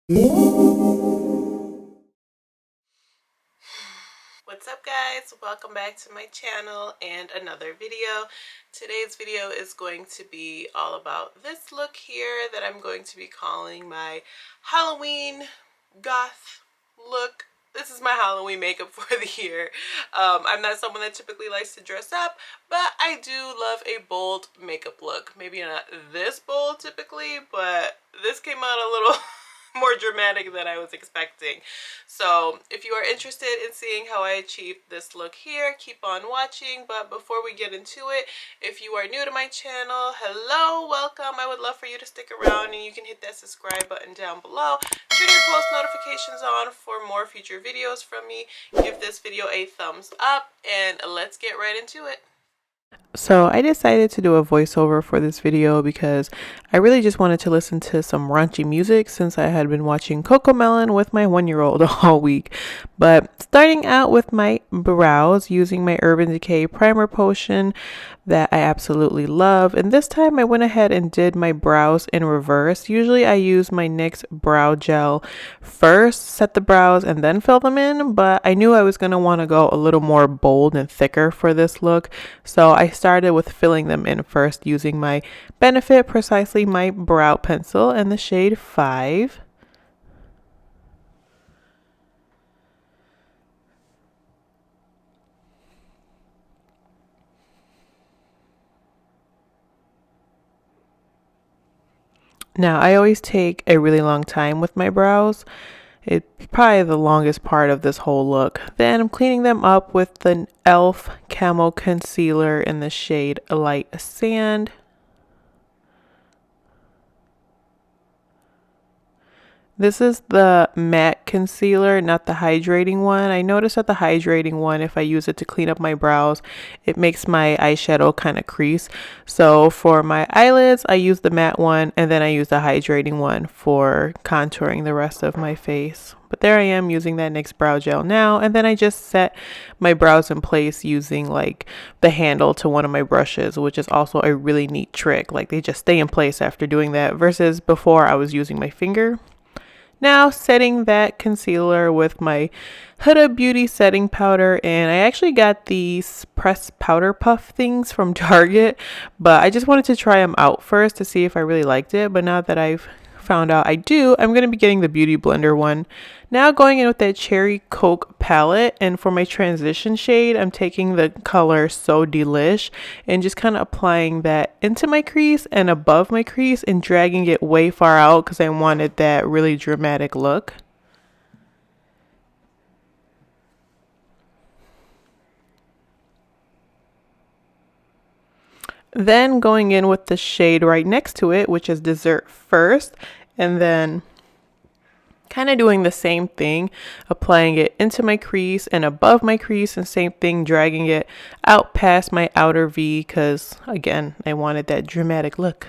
What's up guys, welcome back to my channel and another video. Today's video is going to be all about this look here that I'm going to be calling my Halloween goth look. This is my Halloween makeup for the year. I'm not someone that typically likes to dress up, but I do love a bold makeup look. Maybe not this bold typically, but this came out a little more dramatic than I was expecting. So if you are interested in seeing how I achieved this look here, keep on watching. But before we get into it, if you are new to my channel, hello, welcome. I would love for you to stick around, and you can hit that subscribe button down below. Turn your post notifications on for more future videos from me. Give this video a thumbs up, and let's get right into it. So I decided to do a voiceover for this video because I really just wanted to listen to some raunchy music since I had been watching Cocomelon with my 1-year-old all week. But starting out with my brows, using my Urban Decay primer potion that I absolutely love. And this time I went ahead and did my brows in reverse. Usually I use my NYX brow gel first, set the brows, and then fill them in. But I knew I was going to want to go a little more bold and thicker for this look. So I started with filling them in first using my Benefit Precisely My Brow Pencil in the shade 5. Now, I always take a really long time with my brows. It's probably the longest part of this whole look. Then I'm cleaning them up with the e.l.f. Camo Concealer in the shade Light Sand. This is the matte concealer, not the hydrating one. I noticed that the hydrating one, if I use it to clean up my brows, it makes my eyeshadow kind of crease. So for my eyelids, I use the matte one, and then I use the hydrating one for contouring the rest of my face. But there I am using that NYX brow gel now, and then I just set my brows in place using like the handle to one of my brushes, which is also a really neat trick. Like they just stay in place after doing that versus before I was using my finger. Now setting that concealer with my Huda Beauty setting powder, and I actually got these pressed powder puff things from Target, but I just wanted to try them out first to see if I really liked it. But now that I've found out I do, I'm going to be getting the Beauty Blender one. Now going in with that Cherry Coke palette, and for my transition shade, I'm taking the color So Delish and just kind of applying that into my crease and above my crease and dragging it way far out because I wanted that really dramatic look. Then going in with the shade right next to it, which is Dessert first, and then kind of doing the same thing, applying it into my crease and above my crease, and same thing, dragging it out past my outer V because again, I wanted that dramatic look.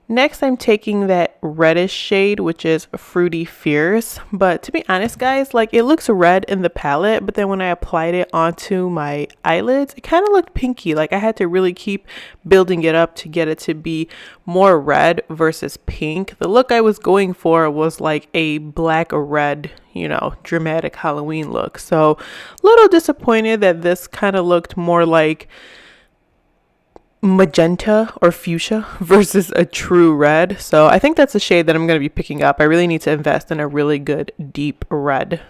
Next, I'm taking that reddish shade, which is Fruity Fierce. But to be honest, guys, like it looks red in the palette, but then when I applied it onto my eyelids, it kind of looked pinky. Like I had to really keep building it up to get it to be more red versus pink. The look I was going for was like a black or red, dramatic Halloween look. So a little disappointed that this kind of looked more like magenta or fuchsia versus a true red. So I think that's a shade that I'm going to be picking up. I really need to invest in a really good deep red.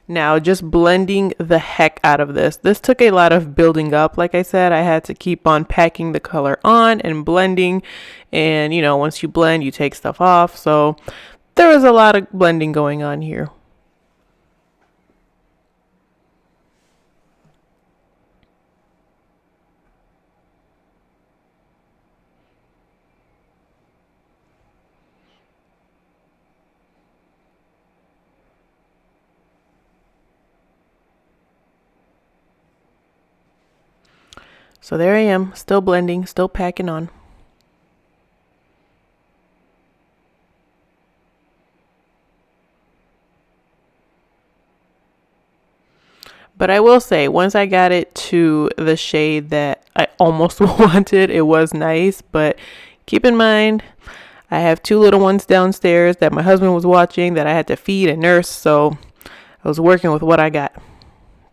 Now just blending the heck out of this. This took a lot of building up. Like I said, I had to keep on packing the color on and blending, and once you blend, you take stuff off. So there was a lot of blending going on here. So there I am, still blending, still packing on. But I will say, once I got it to the shade that I almost wanted, it was nice. But keep in mind, I have two little ones downstairs that my husband was watching that I had to feed and nurse, so I was working with what I got.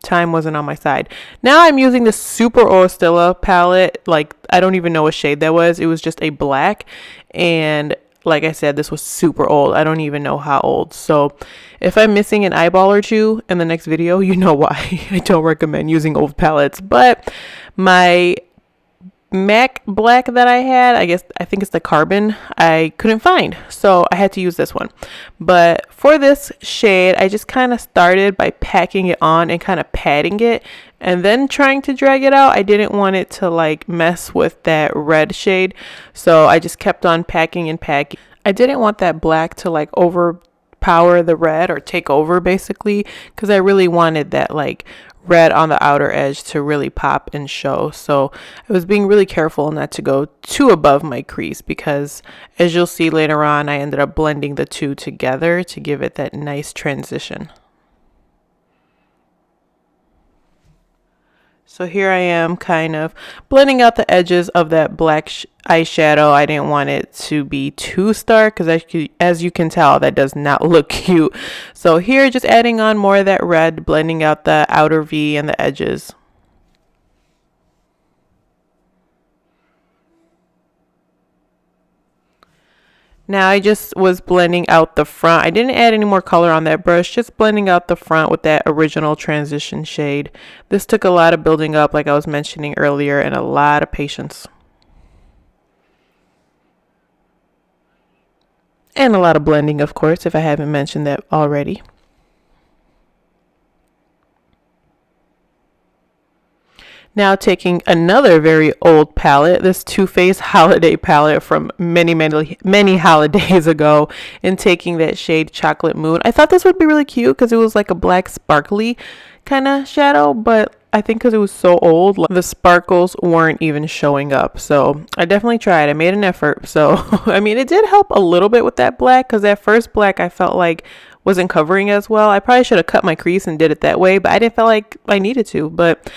Time wasn't on my side. Now I'm using the Super Orstella palette. Like, I don't even know what shade that was. It was just a black, and like I said, this was super old. I don't even know how old. So if I'm missing an eyeball or two in the next video, you know why. I don't recommend using old palettes. But my MAC black that I think it's the carbon, I couldn't find, so I had to use this one. But for this shade, I just kind of started by packing it on and kind of patting it and then trying to drag it out. I didn't want it to like mess with that red shade, so I just kept on packing and packing. I didn't want that black to like overpower the red or take over, basically, because I really wanted that like red on the outer edge to really pop and show. So I was being really careful not to go too above my crease, because as you'll see later on, I ended up blending the two together to give it that nice transition. So here I am kind of blending out the edges of that black eyeshadow. I didn't want it to be too stark because as you can tell, that does not look cute. So here, just adding on more of that red, blending out the outer V and the edges. Now I just was blending out the front. I didn't add any more color on that brush, just blending out the front with that original transition shade. This took a lot of building up, like I was mentioning earlier, and a lot of patience. And a lot of blending, of course, if I haven't mentioned that already. Now taking another very old palette, this Too Faced holiday palette from many holidays ago, and taking that shade Chocolate Moon. I thought this would be really cute because it was like a black sparkly kind of shadow, but I think because it was so old, the sparkles weren't even showing up. So I definitely tried. I made an effort. So I mean, it did help a little bit with that black, because that first black I felt like wasn't covering as well. I probably should have cut my crease and did it that way, but I didn't feel like I needed to. But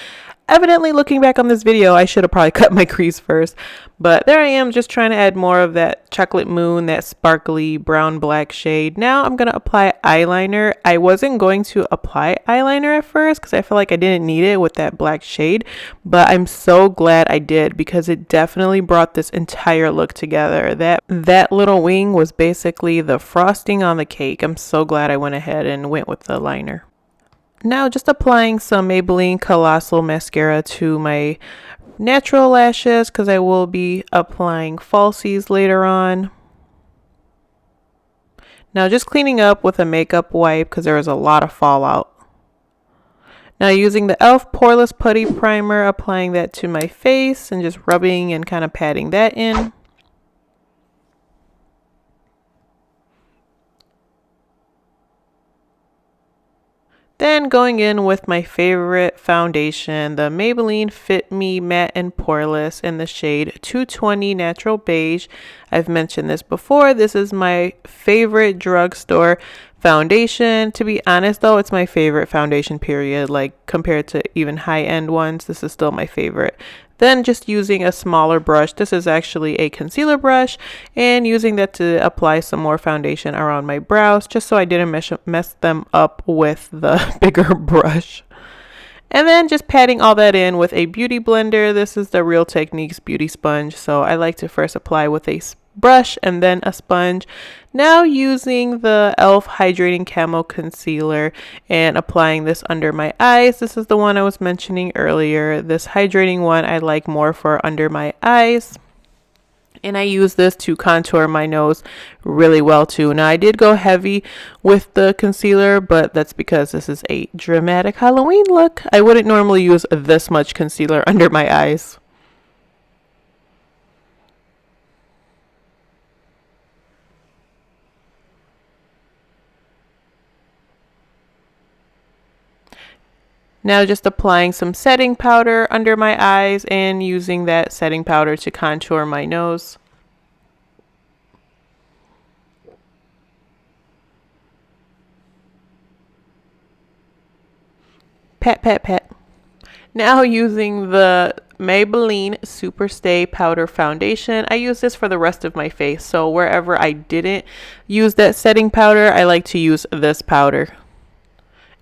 evidently, looking back on this video, I should have probably cut my crease first. But there I am, just trying to add more of that Chocolate Moon, that sparkly brown black shade. Now I'm going to apply eyeliner. I wasn't going to apply eyeliner at first because I felt like I didn't need it with that black shade. But I'm so glad I did, because it definitely brought this entire look together. That little wing was basically the frosting on the cake. I'm so glad I went ahead and went with the liner. Now just applying some Maybelline Colossal Mascara to my natural lashes, because I will be applying falsies later on. Now just cleaning up with a makeup wipe because there was a lot of fallout. Now using the e.l.f. Poreless Putty Primer, applying that to my face and just rubbing and kind of patting that in. Then going in with my favorite foundation, the Maybelline Fit Me Matte and Poreless in the shade 220 Natural Beige. I've mentioned this before. This is my favorite drugstore foundation. To be honest though, it's my favorite foundation period. Like, compared to even high-end ones, this is still my favorite. Then just using a smaller brush, this is actually a concealer brush, and using that to apply some more foundation around my brows, just so I didn't mess them up with the bigger brush. And then just patting all that in with a beauty blender. This is the Real Techniques beauty sponge, so I like to first apply with a brush and then a sponge. Now using the e.l.f. Hydrating Camo Concealer and applying this under my eyes. This is the one I was mentioning earlier. This hydrating one I like more for under my eyes. And I use this to contour my nose really well too. Now I did go heavy with the concealer, but that's because this is a dramatic Halloween look. I wouldn't normally use this much concealer under my eyes. Now just applying some setting powder under my eyes and using that setting powder to contour my nose. Pat, pat, pat. Now using the Maybelline Super Stay Powder Foundation. I use this for the rest of my face, so wherever I didn't use that setting powder, I like to use this powder.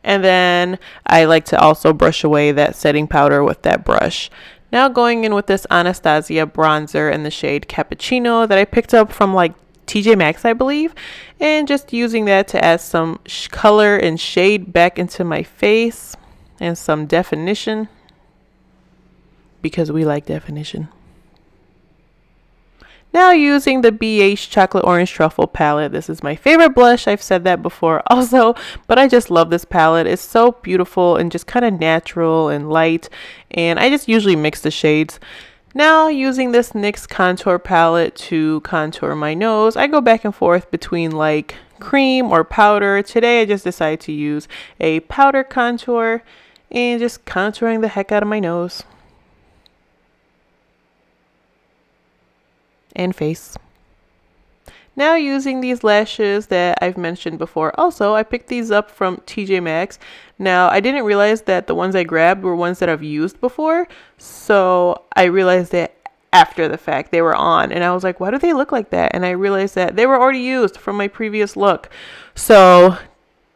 And then I like to also brush away that setting powder with that brush. Now going in with this Anastasia bronzer in the shade Cappuccino that I picked up from like TJ Maxx, I believe, and just using that to add some color and shade back into my face and some definition, because we like definition. Now using the BH Chocolate Orange Truffle palette. This is my favorite blush. I've said that before also, but I just love this palette. It's so beautiful and just kind of natural and light, and I just usually mix the shades. Now using this NYX contour palette to contour my nose. I go back and forth between like cream or powder. Today I just decided to use a powder contour and just contouring the heck out of my nose and face. Now using these lashes that I've mentioned before. Also, I picked these up from TJ Maxx. Now, I didn't realize that the ones I grabbed were ones that I've used before. So I realized that after the fact they were on, and I was like, why do they look like that? And I realized that they were already used from my previous look. So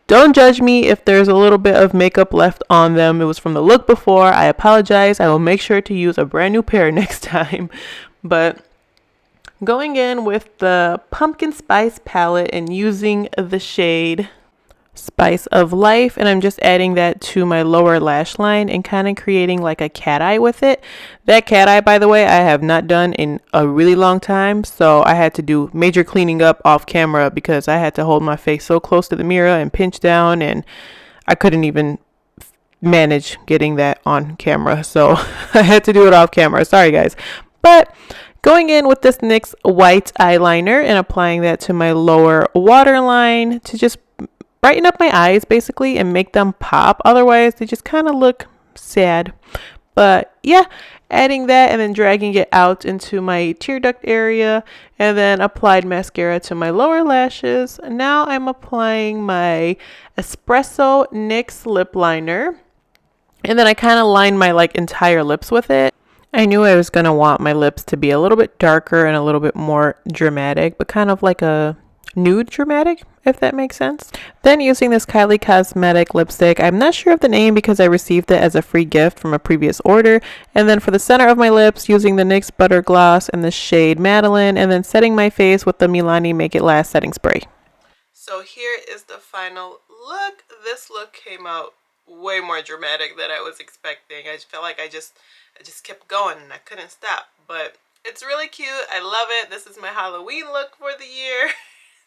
don't judge me if there's a little bit of makeup left on them. It was from the look before. I apologize. I will make sure to use a brand new pair next time. But going in with the Pumpkin Spice palette and using the shade Spice of Life, and I'm just adding that to my lower lash line and kind of creating like a cat eye with it. That cat eye, by the way, I have not done in a really long time, so I had to do major cleaning up off camera because I had to hold my face so close to the mirror and pinch down, and I couldn't even manage getting that on camera, so I had to do it off camera. Sorry guys. But going in with this NYX white eyeliner and applying that to my lower waterline to just brighten up my eyes basically and make them pop. Otherwise, they just kind of look sad. But yeah, adding that and then dragging it out into my tear duct area, and then applied mascara to my lower lashes. Now I'm applying my Espresso NYX lip liner, and then I kind of line my like entire lips with it. I knew I was going to want my lips to be a little bit darker and a little bit more dramatic, but kind of like a nude dramatic, if that makes sense. Then using this Kylie Cosmetic lipstick. I'm not sure of the name because I received it as a free gift from a previous order. And then for the center of my lips, using the NYX Butter Gloss in the shade Madeline, and then setting my face with the Milani Make It Last setting spray. So here is the final look. This look came out way more dramatic than I was expecting. I felt like I just kept going and I couldn't stop, but it's really cute. I love it. This is my Halloween look for the year.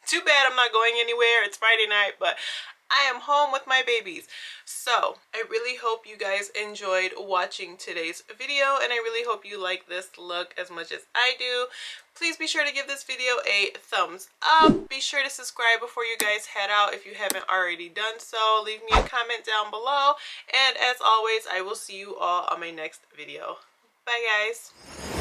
Too bad I'm not going anywhere. It's Friday night, but I am home with my babies. So I really hope you guys enjoyed watching today's video, and I really hope you like this look as much as I do. Please be sure to give this video a thumbs up. Be sure to subscribe before you guys head out if you haven't already done so. Leave me a comment down below, and as always, I will see you all on my next video. Bye guys.